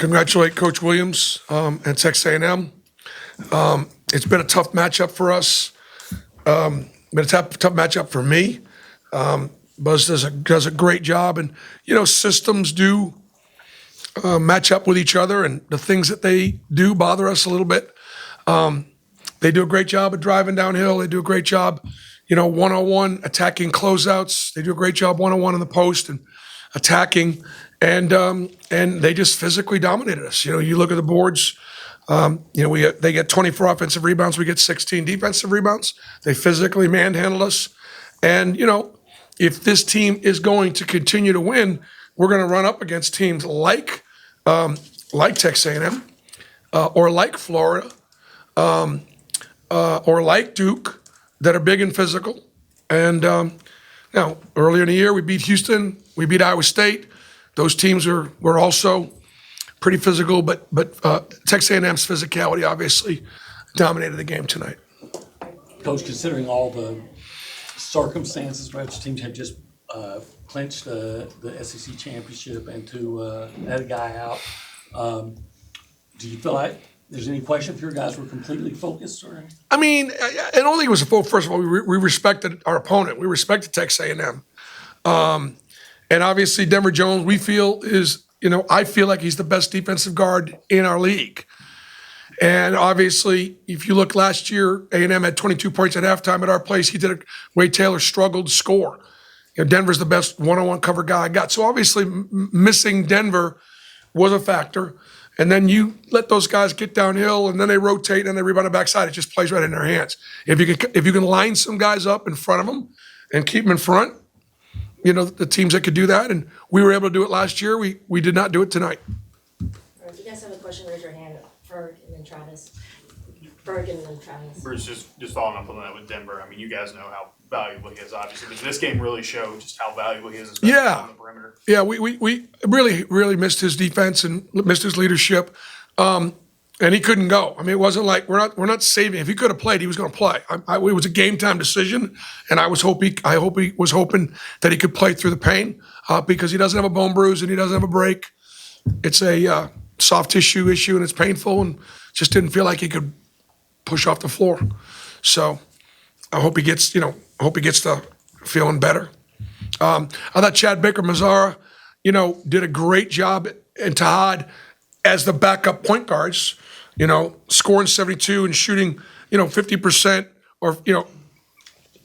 congratulate Coach Williams and Texas A&M. It's been a tough matchup for us. Been a tough matchup for me. Buzz does a great job, and systems do match up with each other, and the things that they do bother us a little bit. They do a great job of driving downhill. They do a great job, one-on-one attacking closeouts. They do a great job one-on-one in the post and attacking, and they just physically dominated us. You look at the boards. They get 24 offensive rebounds. We get 16 defensive rebounds. They physically manhandled us, and if this team is going to continue to win, we're going to run up against teams like Texas A&M, or like Florida, or like Duke, that are big and physical. And now, earlier in the year, we beat Houston, we beat Iowa State. Those teams were also pretty physical, but Texas A&M's physicality obviously dominated the game tonight. Coach, considering all the circumstances, which teams have just clinched the SEC championship and to let a guy out, do you feel like there's any question if your guys were completely focused? Or I mean, I don't think it was a full. First of all, we respected our opponent. We respected Texas A&M, and obviously Denver Jones. We feel is I feel like he's the best defensive guard in our league. And obviously, if you look last year, A&M had 22 points at halftime at our place. He did it. Wade Taylor struggled to score. Denver's the best one-on-one cover guy I got. So obviously, missing Denver was a factor. And then you let those guys get downhill, and then they rotate and they rebound the backside. It just plays right in their hands. If you can line some guys up in front of them and keep them in front, the teams that could do that, and we were able to do it last year. We did not do it tonight. If you guys have a question, raise your hand. Ferg and then Travis. Ferg and then Travis. Bruce, just following up on that with Denver. I mean, you guys know how valuable he is, obviously. But this game really showed just how valuable he is, especially on the perimeter. Yeah, we really missed his defense and missed his leadership, and he couldn't go. I mean, it wasn't like we're not saving. If he could have played, he was going to play. It was a game time decision, and I hope he was hoping that he could play through the pain because he doesn't have a bone bruise and he doesn't have a break. It's a soft tissue issue, and it's painful, and just didn't feel like he could push off the floor. So I hope he gets to feeling better. I thought Chad Baker-Mazara, did a great job, and Tahad as the backup point guards, scoring 72 and shooting, 50%, or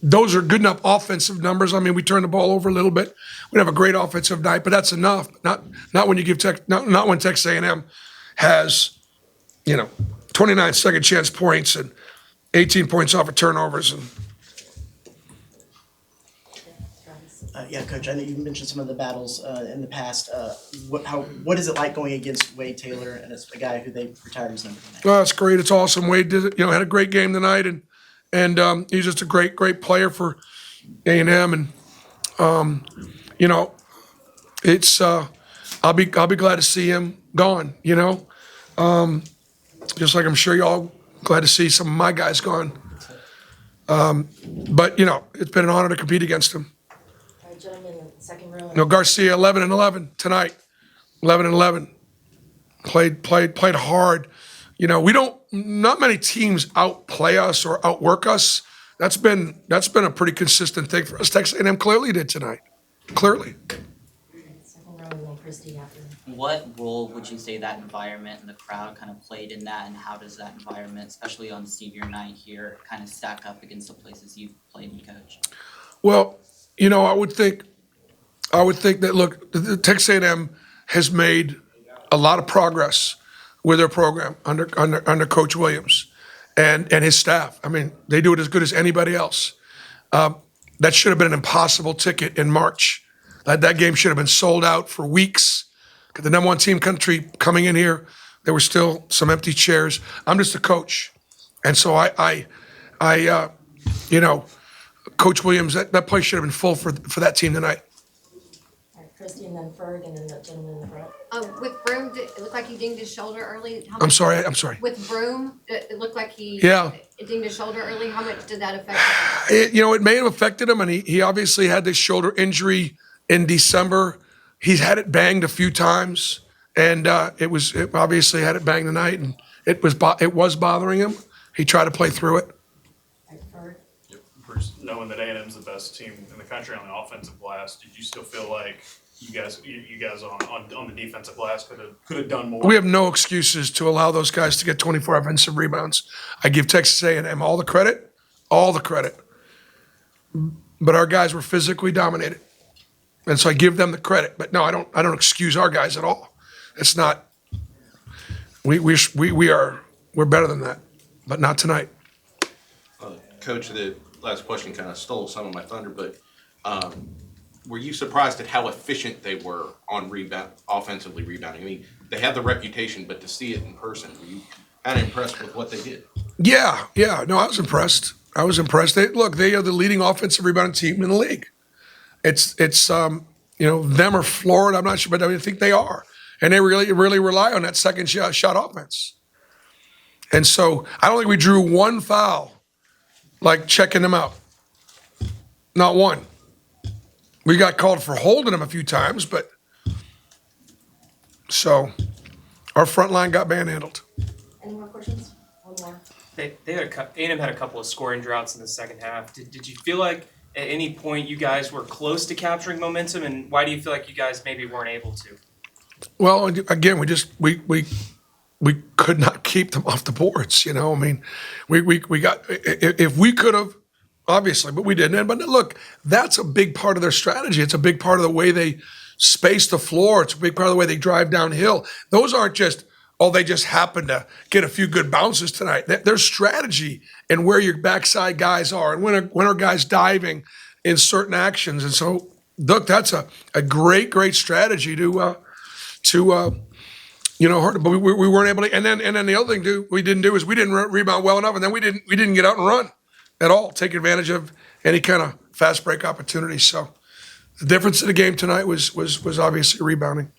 those are good enough offensive numbers. I mean, we turned the ball over a little bit. We have a great offensive night, but that's enough. Not when you give not when Texas A&M has 29 second chance points and 18 points off of turnovers. And yeah, Coach, I know you mentioned some of the battles in the past. What is it like going against Wade Taylor, and it's a guy who they retired his number tonight? Well, it's great. It's awesome. Wade did it. Had a great game tonight, and he's just a great player for A&M, and it's I'll be glad to see him gone. Just like I'm sure y'all glad to see some of my guys gone. But it's been an honor to compete against him. All right, gentlemen, in the second row. Garcia 11-11 tonight. 11-11. Played hard. Not many teams outplay us or outwork us. That's been a pretty consistent thing for us. Texas A&M clearly did tonight. Clearly. Second row, and then Christy after. What role would you say that environment and the crowd kind of played in that, and how does that environment, especially on senior night here, kind of stack up against the places you've played and coached? Well, I would think that, look, the Texas A&M has made a lot of progress with their program under Coach Williams and his staff. I mean, they do it as good as anybody else. That should have been an impossible ticket in March. That game should have been sold out for weeks. The number one team country coming in here, there were still some empty chairs. I'm just a coach, and so I Coach Williams, that place should have been full for that team tonight. All right, Christy, and then Ferg, and then the gentleman in the front. With Broom, it looked like he dinged his shoulder early. I'm sorry. With Broom, it looked like he dinged his shoulder early. How much did that affect him? It may have affected him, and he obviously had this shoulder injury in December. He's had it banged a few times, And it obviously had it banged tonight, and it was bothering him. He tried to play through it. Ferg? Bruce, knowing that A&M's the best team in the country on the offensive glass, did you still feel like you guys on the defensive glass could have done more? We have no excuses to allow those guys to get 24 offensive rebounds. I give Texas A&M all the credit. But our guys were physically dominated, and so I give them the credit. But no, I don't excuse our guys at all. It's not. We're better than that, but not tonight. Coach, the last question kind of stole some of my thunder, but were you surprised at how efficient they were on offensively rebounding? I mean, they have the reputation, but to see it in person, were you kind of impressed with what they did? Yeah. No, I was impressed. They are the leading offensive rebounding team in the league. It's them or Florida. I'm not sure, but I think they are, and they really rely on that second shot offense. And so I don't think we drew one foul, like checking them out. Not one. We got called for holding them a few times, but so our front line got manhandled. Any more questions? One more. A&M had a couple of scoring droughts in the second half. Did you feel like at any point you guys were close to capturing momentum, and why do you feel like you guys maybe weren't able to? Well, again, we could not keep them off the boards. I mean, we got, if we could have, obviously, but we didn't. But look, that's a big part of their strategy. It's a big part of the way they space the floor. It's a big part of the way they drive downhill. Those aren't just, they just happened to get a few good bounces tonight. There's strategy and where your backside guys are and when are guys diving in certain actions. And so, look, that's a great strategy to but we weren't able to. And then the other thing we didn't do is we didn't rebound well enough, and then we didn't get out and run at all, take advantage of any kind of fast break opportunity. So the difference in the game tonight was obviously rebounding.